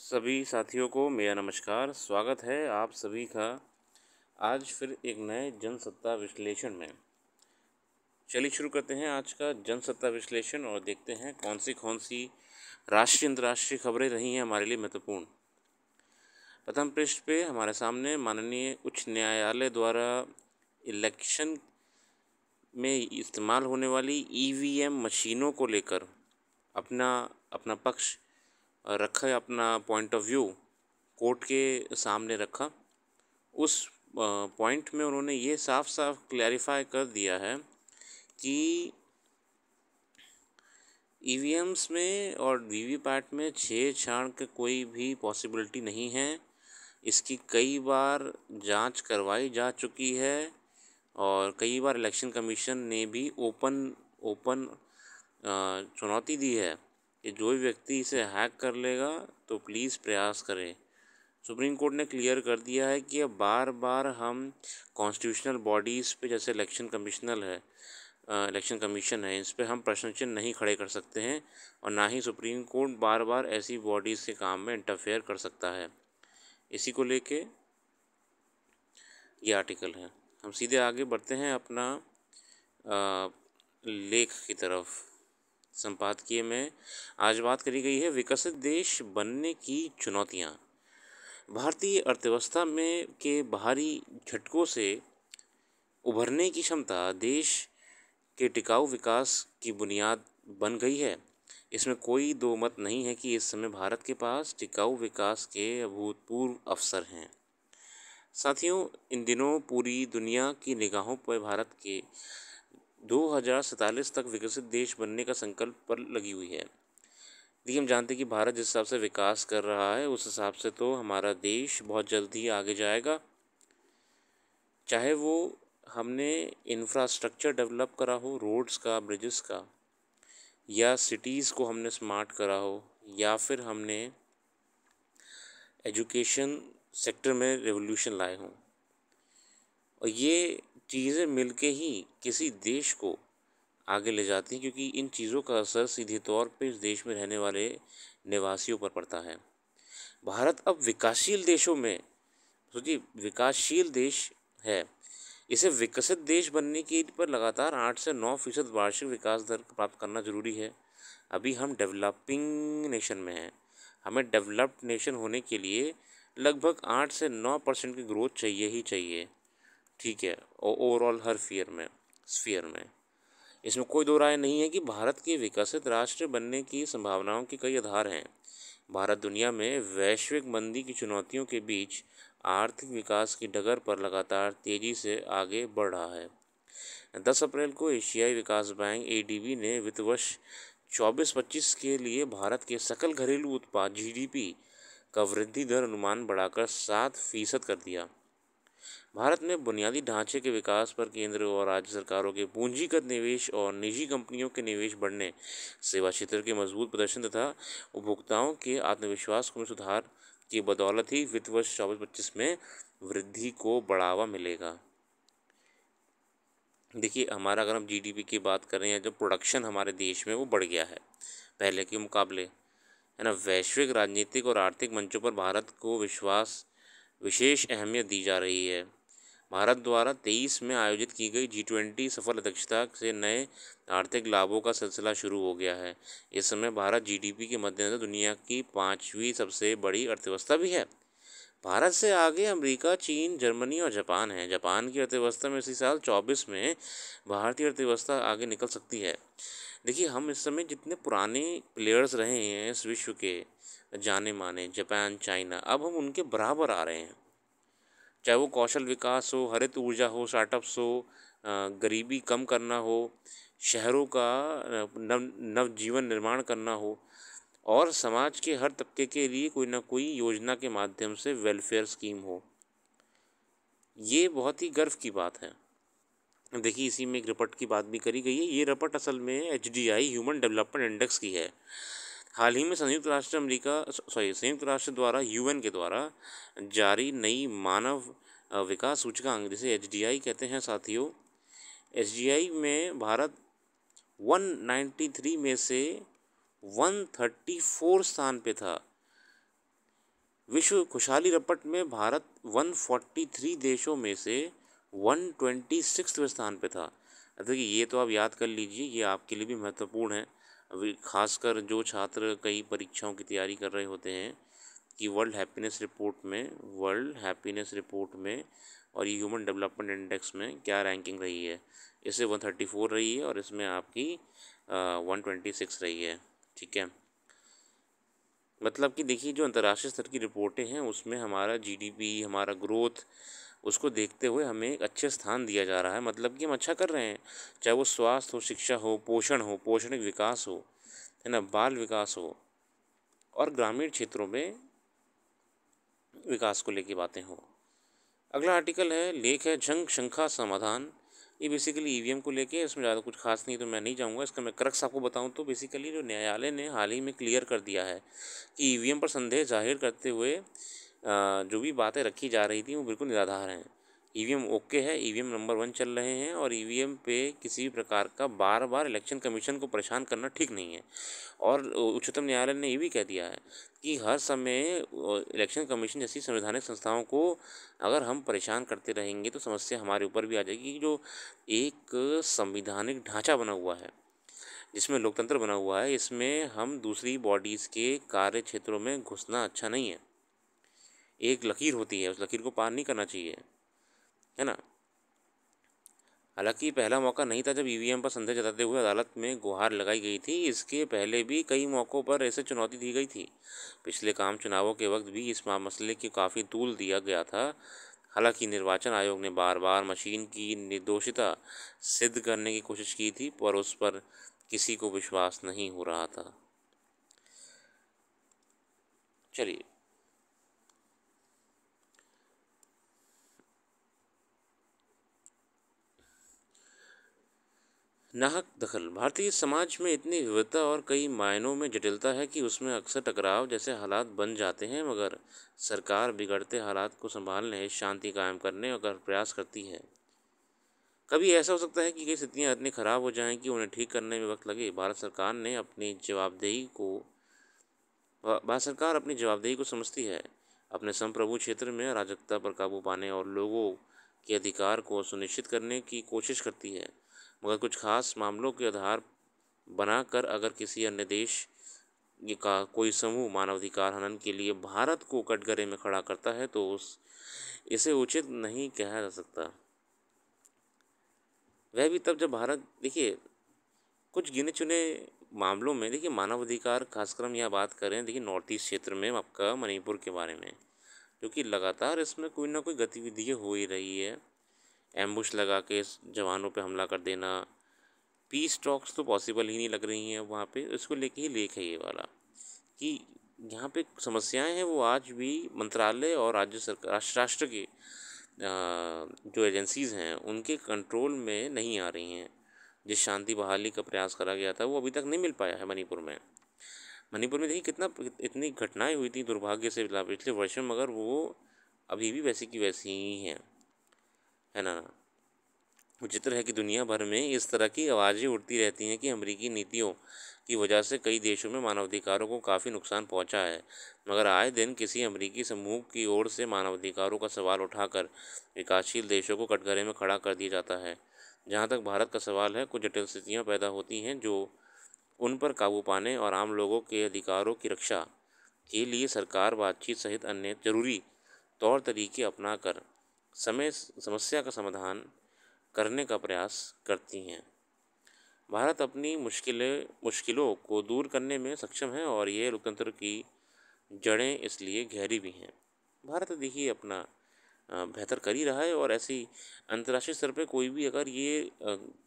सभी साथियों को मेरा नमस्कार। स्वागत है आप सभी का आज फिर एक नए जनसत्ता विश्लेषण में। चलिए शुरू करते हैं आज का जनसत्ता विश्लेषण और देखते हैं कौन सी राष्ट्रीय अंतर्राष्ट्रीय खबरें रही हैं हमारे लिए महत्वपूर्ण। प्रथम पृष्ठ पे हमारे सामने माननीय उच्च न्यायालय द्वारा इलेक्शन में इस्तेमाल होने वाली ईवीएम मशीनों को लेकर अपना अपना पक्ष रखा, अपना पॉइंट ऑफ व्यू कोर्ट के सामने रखा। उस पॉइंट में उन्होंने ये साफ साफ क्लैरिफाई कर दिया है कि ईवीएम्स में और वीवीपैट में छेड़छाड़ की कोई भी पॉसिबिलिटी नहीं है। इसकी कई बार जांच करवाई जा चुकी है और कई बार इलेक्शन कमीशन ने भी ओपन चुनौती दी है कि जो भी व्यक्ति इसे हैक कर लेगा तो प्लीज़ प्रयास करें। सुप्रीम कोर्ट ने क्लियर कर दिया है कि अब बार बार हम कॉन्स्टिट्यूशनल बॉडीज़ पे जैसे इलेक्शन कमीशन है, इस पे हम प्रश्न चिन्ह नहीं खड़े कर सकते हैं और ना ही सुप्रीम कोर्ट बार बार ऐसी बॉडीज़ के काम में इंटरफेयर कर सकता है। इसी को लेके ये आर्टिकल है। हम सीधे आगे बढ़ते हैं अपना लेख की तरफ। संपादकीय में आज बात करी गई है विकसित देश बनने की चुनौतियाँ। भारतीय अर्थव्यवस्था में के बाहरी झटकों से उभरने की क्षमता देश के टिकाऊ विकास की बुनियाद बन गई है। इसमें कोई दो मत नहीं है कि इस समय भारत के पास टिकाऊ विकास के अभूतपूर्व अवसर हैं। साथियों, इन दिनों पूरी दुनिया की निगाहों पर भारत के 2047 तक विकसित देश बनने का संकल्प पर लगी हुई है। देखिए, हम जानते हैं कि भारत जिस हिसाब से विकास कर रहा है उस हिसाब से तो हमारा देश बहुत जल्द ही आगे जाएगा। चाहे वो हमने इंफ्रास्ट्रक्चर डेवलप करा हो, रोड्स का, ब्रिजेस का, या सिटीज़ को हमने स्मार्ट करा हो, या फिर हमने एजुकेशन सेक्टर में रेवोल्यूशन लाए हों। और ये चीज़ें मिलके ही किसी देश को आगे ले जाती हैं, क्योंकि इन चीज़ों का असर सीधे तौर पे इस देश में रहने वाले निवासियों पर पड़ता है। भारत अब विकासशील देशों में, सोचिए, विकासशील देश है। इसे विकसित देश बनने के पर लगातार 8 से 9% वार्षिक विकास दर प्राप्त करना जरूरी है। अभी हम डेवलपिंग नेशन में हैं। हमें डेवलप्ड नेशन होने के लिए लगभग 8 से 9% की ग्रोथ चाहिए ही चाहिए। ठीक है, ओवरऑल हर स्फीयर में इसमें कोई दो राय नहीं है कि भारत के विकसित राष्ट्र बनने की संभावनाओं के कई आधार हैं। भारत दुनिया में वैश्विक मंदी की चुनौतियों के बीच आर्थिक विकास की डगर पर लगातार तेज़ी से आगे बढ़ रहा है। 10 अप्रैल को एशियाई विकास बैंक एडीबी ने वित्त वर्ष 24-25 के लिए भारत के सकल घरेलू उत्पाद जीडीपी का वृद्धि दर अनुमान बढ़ाकर 7% कर दिया। भारत में बुनियादी ढांचे के विकास पर केंद्र और राज्य सरकारों के पूंजीगत निवेश और निजी कंपनियों के निवेश बढ़ने, सेवा क्षेत्र के मजबूत प्रदर्शन तथा उपभोक्ताओं के आत्मविश्वास में सुधार की बदौलत ही वित्त वर्ष 24-25 में वृद्धि को बढ़ावा मिलेगा। देखिए, हमारा अगर हम जीडीपी की बात करें या जो प्रोडक्शन हमारे देश में वो बढ़ गया है पहले के मुकाबले, है ना। वैश्विक राजनीतिक और आर्थिक मंचों पर भारत को विशेष अहमियत दी जा रही है। भारत द्वारा 23 में आयोजित की गई G20 सफल अध्यक्षता से नए आर्थिक लाभों का सिलसिला शुरू हो गया है। इस समय भारत जीडीपी के मद्देनजर दुनिया की 5वीं सबसे बड़ी अर्थव्यवस्था भी है। भारत से आगे अमेरिका, चीन, जर्मनी और जापान है। जापान की अर्थव्यवस्था में इसी साल 24 में भारतीय अर्थव्यवस्था आगे निकल सकती है। देखिए, हम इस समय जितने पुराने प्लेयर्स रहे हैं इस विश्व के जाने माने, जापान, चाइना, अब हम उनके बराबर आ रहे हैं। चाहे वो कौशल विकास हो, हरित ऊर्जा हो, स्टार्टअप्स हो, गरीबी कम करना हो, शहरों का नव जीवन निर्माण करना हो, और समाज के हर तबके के लिए कोई ना कोई योजना के माध्यम से वेलफेयर स्कीम हो। ये बहुत ही गर्व की बात है। देखिए, इसी में एक रिपोर्ट की बात भी करी गई है। ये रिपोर्ट असल में HDI ह्यूमन डेवलपमेंट इंडेक्स की है। हाल ही में संयुक्त राष्ट्र द्वारा UN के द्वारा जारी नई मानव विकास सूचकांक, जिसे HDI कहते हैं साथियों, HDI में भारत 193 में से 134 स्थान पे था। विश्व खुशहाली रपट में भारत 143 देशों में से 126वें स्थान पे था। देखिए ये तो आप याद कर लीजिए, ये आपके लिए भी महत्वपूर्ण है। अभी खासकर जो छात्र कई परीक्षाओं की तैयारी कर रहे होते हैं कि वर्ल्ड हैप्पीनेस रिपोर्ट में और ये ह्यूमन डेवलपमेंट इंडेक्स में क्या रैंकिंग रही है। इससे 134 रही है और इसमें आपकी 126 रही है। ठीक है, मतलब कि देखिए जो अंतर्राष्ट्रीय स्तर की रिपोर्टें हैं उसमें हमारा जीडीपी, हमारा ग्रोथ, उसको देखते हुए हमें एक अच्छे स्थान दिया जा रहा है। मतलब कि हम अच्छा कर रहे हैं, चाहे वो स्वास्थ्य हो, शिक्षा हो, पोषणिक विकास हो, है ना, बाल विकास हो, और ग्रामीण क्षेत्रों में विकास को लेके बातें हो। अगला आर्टिकल है, लेख है जंग शंखा समाधान। ये बेसिकली ईवीएम को लेके, इसमें ज़्यादा कुछ खास नहीं तो मैं नहीं जाऊँगा। इसका मैं क्रक्स आपको बताऊँ तो बेसिकली जो न्यायालय ने हाल ही में क्लियर कर दिया है कि ईवीएम पर संदेह जाहिर करते हुए जो भी बातें रखी जा रही थी वो बिल्कुल निराधार हैं। ईवीएम ओके है, ईवीएम नंबर 1 चल रहे हैं और ईवीएम पे किसी भी प्रकार का बार बार इलेक्शन कमीशन को परेशान करना ठीक नहीं है। और उच्चतम न्यायालय ने ये भी कह दिया है कि हर समय इलेक्शन कमीशन जैसी संवैधानिक संस्थाओं को अगर हम परेशान करते रहेंगे तो समस्या हमारे ऊपर भी आ जाएगी। जो एक संविधानिक ढांचा बना हुआ है, जिसमें लोकतंत्र बना हुआ है, इसमें हम दूसरी बॉडीज़ के कार्य क्षेत्रों में घुसना अच्छा नहीं है। एक लकीर होती है, उस लकीर को पार नहीं करना चाहिए, है ना। हालांकि पहला मौका नहीं था जब ईवीएम पर संदेह जताते हुए अदालत में गुहार लगाई गई थी। इसके पहले भी कई मौक़ों पर ऐसे चुनौती दी गई थी। पिछले आम चुनावों के वक्त भी इस मसले की काफ़ी तूल दिया गया था। हालांकि निर्वाचन आयोग ने बार बार मशीन की निर्दोषिता सिद्ध करने की कोशिश की थी, पर उस पर किसी को विश्वास नहीं हो रहा था। चलिए, नाहक दखल। भारतीय समाज में इतनी विविधता और कई मायनों में जटिलता है कि उसमें अक्सर टकराव जैसे हालात बन जाते हैं, मगर सरकार बिगड़ते हालात को संभालने, शांति कायम करने और प्रयास करती है। कभी ऐसा हो सकता है कि कई स्थितियाँ इतनी ख़राब हो जाएं कि उन्हें ठीक करने में वक्त लगे। भारत सरकार अपनी जवाबदेही को समझती है। अपने संप्रभु क्षेत्र में अराजकता पर काबू पाने और लोगों के अधिकार को सुनिश्चित करने की कोशिश करती है। मगर कुछ खास मामलों के आधार बनाकर अगर किसी अन्य देश का कोई समूह मानवाधिकार हनन के लिए भारत को कटघरे में खड़ा करता है तो उस इसे उचित नहीं कहा जा सकता। वह भी तब जब भारत, देखिए कुछ गिने चुने मामलों में, देखिए मानवाधिकार, खासकर हम यहाँ बात करें देखिए नॉर्थ ईस्ट क्षेत्र में आपका मणिपुर के बारे में, क्योंकि लगातार इसमें कोई ना कोई गतिविधियाँ हो ही रही है। एम्बुश लगा के जवानों पे हमला कर देना, पीस टॉक्स तो पॉसिबल ही नहीं लग रही हैं वहाँ पे। इसको लेके ही लेख है ये वाला कि यहाँ पे समस्याएं हैं वो आज भी मंत्रालय और राज्य सरकार, राष्ट्र के जो एजेंसीज़ हैं उनके कंट्रोल में नहीं आ रही हैं। जिस शांति बहाली का प्रयास करा गया था वो अभी तक नहीं मिल पाया है मणिपुर में। मणिपुर में देखिए कितना इतनी घटनाएं हुई थी दुर्भाग्य से पिछले वर्षों, मगर वो अभी भी वैसी की वैसी ही हैं, है ना। विचित्र है कि दुनिया भर में इस तरह की आवाज़ें उठती रहती हैं कि अमेरिकी नीतियों की वजह से कई देशों में मानवाधिकारों को काफ़ी नुकसान पहुंचा है, मगर आए दिन किसी अमेरिकी समूह की ओर से मानवाधिकारों का सवाल उठाकर विकासशील देशों को कटघरे में खड़ा कर दिया जाता है। जहां तक भारत का सवाल है, कुछ जटिल स्थितियाँ पैदा होती हैं जो उन पर काबू पाने और आम लोगों के अधिकारों की रक्षा के लिए सरकार बातचीत सहित अन्य जरूरी तौर तरीके अपनाकर समस्या का समाधान करने का प्रयास करती हैं। भारत अपनी मुश्किलों को दूर करने में सक्षम है और ये लोकतंत्र की जड़ें इसलिए गहरी भी हैं। भारत देखिए अपना बेहतर कर ही रहा है, और ऐसी अंतर्राष्ट्रीय स्तर पे कोई भी अगर ये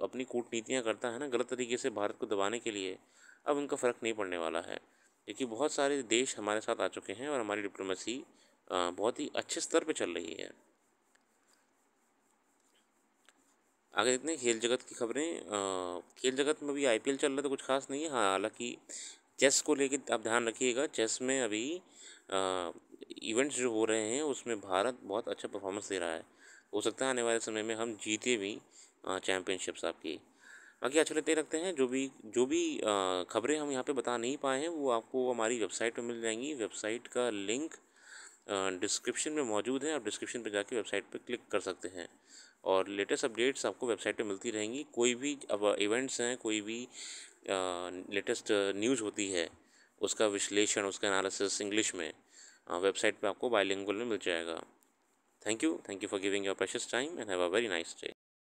अपनी कूटनीतियाँ करता है ना गलत तरीके से भारत को दबाने के लिए, अब उनका फ़र्क नहीं पड़ने वाला है, क्योंकि बहुत सारे देश हमारे साथ आ चुके हैं और हमारी डिप्लोमेसी बहुत ही अच्छे स्तर पे चल रही है। आगे देखते हैं खेल जगत की खबरें। खेल जगत में भी आईपीएल चल रहा है तो कुछ खास नहीं है। हाँ, हालांकि चेस को लेके आप ध्यान रखिएगा, चेस में अभी इवेंट्स जो हो रहे हैं उसमें भारत बहुत अच्छा परफॉर्मेंस दे रहा है। हो सकता है आने वाले समय में हम जीते भी चैम्पियनशिप्स आपकी। बाकी आज लेते रखते हैं, जो भी खबरें हम यहाँ पे बता नहीं पाए हैं वो आपको हमारी वेबसाइट पर मिल जाएंगी। वेबसाइट का लिंक डिस्क्रिप्शन में मौजूद है। आप डिस्क्रिप्शन पे जाके वेबसाइट पे क्लिक कर सकते हैं और लेटेस्ट अपडेट्स आपको वेबसाइट पे मिलती रहेंगी। कोई भी अब इवेंट्स हैं, कोई भी लेटेस्ट न्यूज़ होती है, उसका विश्लेषण, उसका एनालिसिस इंग्लिश में वेबसाइट पे आपको बाइलिंगुअल में मिल जाएगा। Thank you for giving your precious time and have a very nice day.